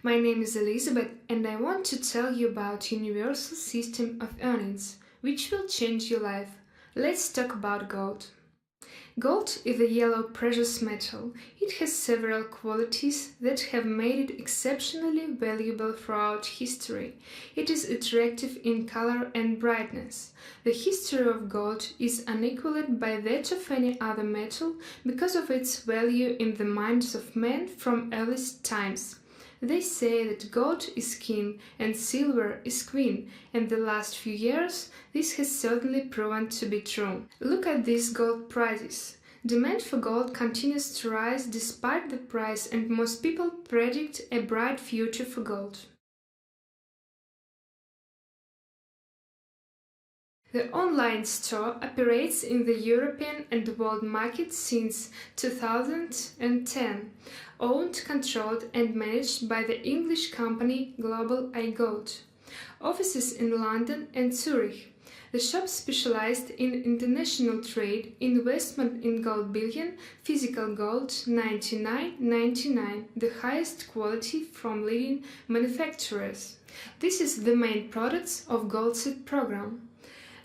My name is Elizabeth and I want to tell you about universal system of earnings, which will change your life. Let's talk about gold. Gold is a yellow precious metal. It has several qualities that have made it exceptionally valuable throughout history. It is attractive in color and brightness. The history of gold is unequaled by that of any other metal because of its value in the minds of men from earliest times. They say that gold is king and silver is queen, and the last few years this has certainly proven to be true. Look at these gold prices. Demand for gold continues to rise despite the price, and most people predict a bright future for gold. The online store operates in the European and world market since 2010, owned, controlled and managed by the English company Global InterGold. Offices in London and Zurich. The shop specialized in international trade, investment in gold bullion, physical gold 99.99, the highest quality from leading manufacturers. This is the main products of Gold Set program.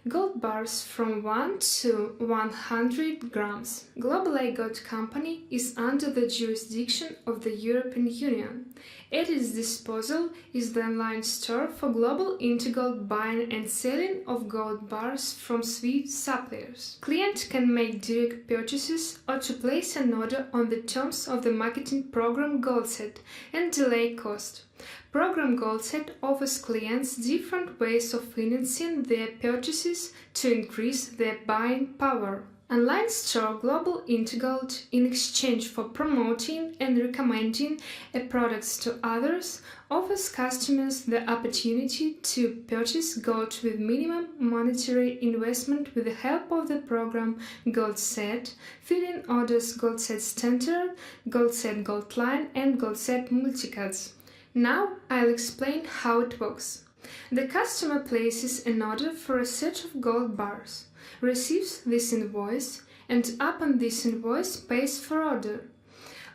Gold bars from 1 to 100 grams. Global InterGold company is under the jurisdiction of the European Union. At its disposal is the online store for global InterGold buying and selling of gold bars from Swiss suppliers. Client can make direct purchases or to place an order on the terms of the marketing program Gold Set and delay cost. Program Gold Set offers clients different ways of financing their purchases to increase their buying power. Online store Global InterGold, in exchange for promoting and recommending a product to others, offers customers the opportunity to purchase gold with minimum monetary investment with the help of the program Gold Set, fill-in orders Gold Set Standard, Gold Set Gold Line and Gold Set Multicards. Now I'll explain how it works. The customer places an order for a set of gold bars, receives this invoice, and upon this invoice pays for order.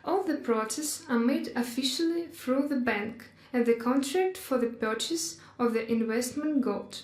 All the processes are made officially through the bank and the contract for the purchase of the investment gold.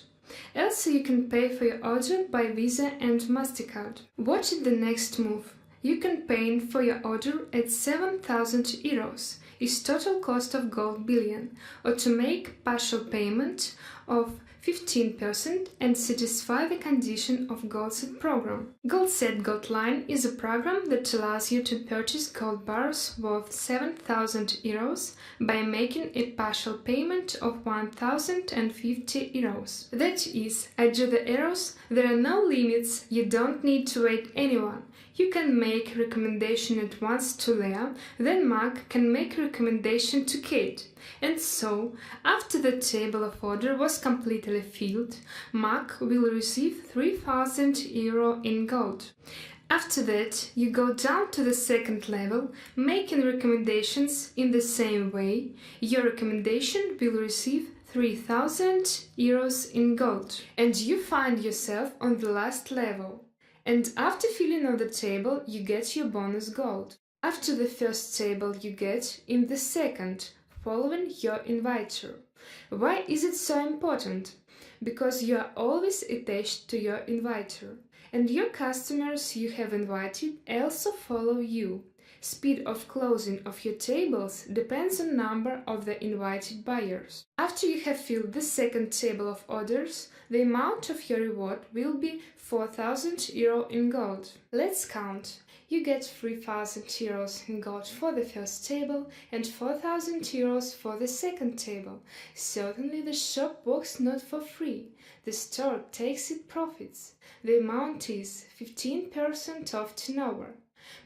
Also, you can pay for your order by Visa and MasterCard. What is the next move? You can pay for your order at 7,000 euros. Is total cost of gold bullion, or to make partial payment of 15% and satisfy the condition of Gold Set program. Gold Set Gold Line is a program that allows you to purchase gold bars worth 7,000 euros by making a partial payment of 1,050 euros. That is, I do the arrows, there are no limits, you don't need to wait anyone. You can make recommendation at once to Leah, then Mark can make recommendation to Kate. And so, after the table of order was completely filled, Mark will receive 3,000 euro in gold. After that, you go down to the second level, making recommendations in the same way. Your recommendation will receive 3,000 euros in gold. And you find yourself on the last level. And after filling on the table, you get your bonus gold. After the first table, you get in the second, following your inviter. Why is it so important? Because you are always attached to your inviter, and your customers you have invited also follow you. Speed of closing of your tables depends on number of the invited buyers. After you have filled the second table of orders, the amount of your reward will be 4,000 euro in gold. Let's count. You get 3,000 euros in gold for the first table and 4,000 euros for the second table. Certainly the shop works not for free. The store takes its profits. The amount is 15% of turnover.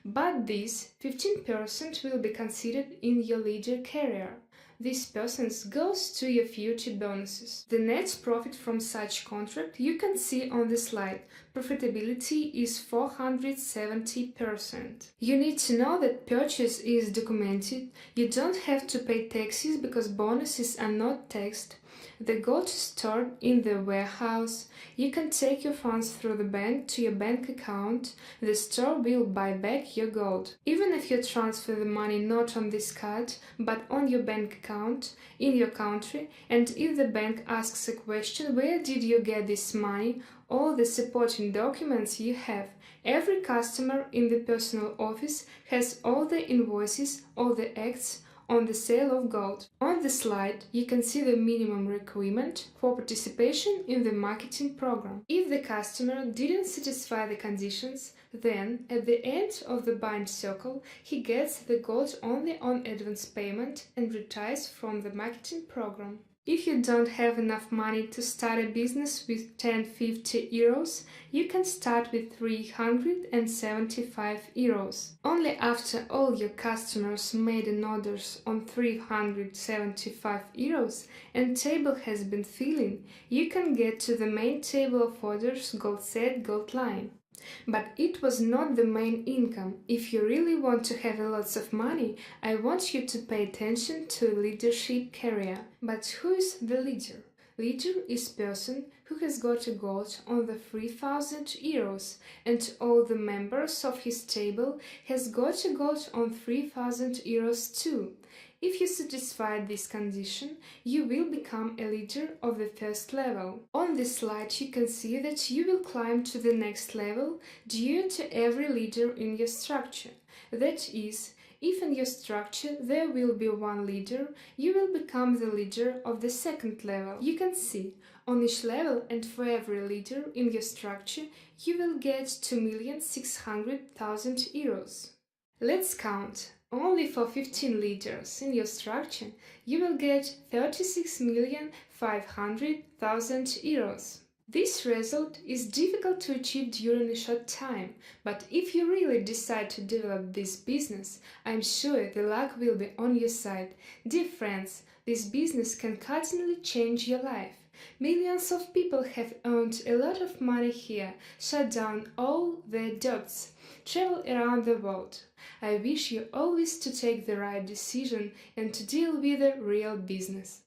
But this 15% will be considered in your leader career. This percent goes to your future bonuses. The net profit from such contract you can see on the slide. Profitability is 470%. You need to know that purchase is documented. You don't have to pay taxes because bonuses are not taxed. The gold is stored in the warehouse. You can take your funds through the bank to your bank account. The store will buy back your gold. Even Even if you transfer the money not on this card, but on your bank account in your country, and if the bank asks a question, where did you get this money, all the supporting documents you have. Every customer in the personal office has all the invoices, all the acts on the sale of gold. On the slide, you can see the minimum requirement for participation in the marketing program. If the customer didn't satisfy the conditions, then at the end of the buying circle, he gets the gold only on advance payment and retires from the marketing program. If you don't have enough money to start a business with 10-50 euros, you can start with 375 euros. Only after all your customers made an orders on 375 euros and table has been filling, you can get to the main table of orders gold set, gold line. But it was not the main income. If you really want to have lots of money, I want you to pay attention to leadership career. But who is the leader? Leader is person who has got a gold on the 3000 euros, and all the members of his table has got a gold on 3000 euros too. If you satisfy this condition, you will become a leader of the first level. On this slide you can see that you will climb to the next level due to every leader in your structure. That is, if in your structure there will be one leader, you will become the leader of the second level. You can see, on each level and for every leader in your structure, you will get 2,600,000 euros. Let's count. Only for 15 leaders in your structure, you will get 36,500,000 euros. This result is difficult to achieve during a short time, but if you really decide to develop this business, I'm sure the luck will be on your side. Dear friends, this business can cardinally change your life. Millions of people have earned a lot of money here, shut down all their debts, travel around the world. I wish you always to take the right decision and to deal with a real business.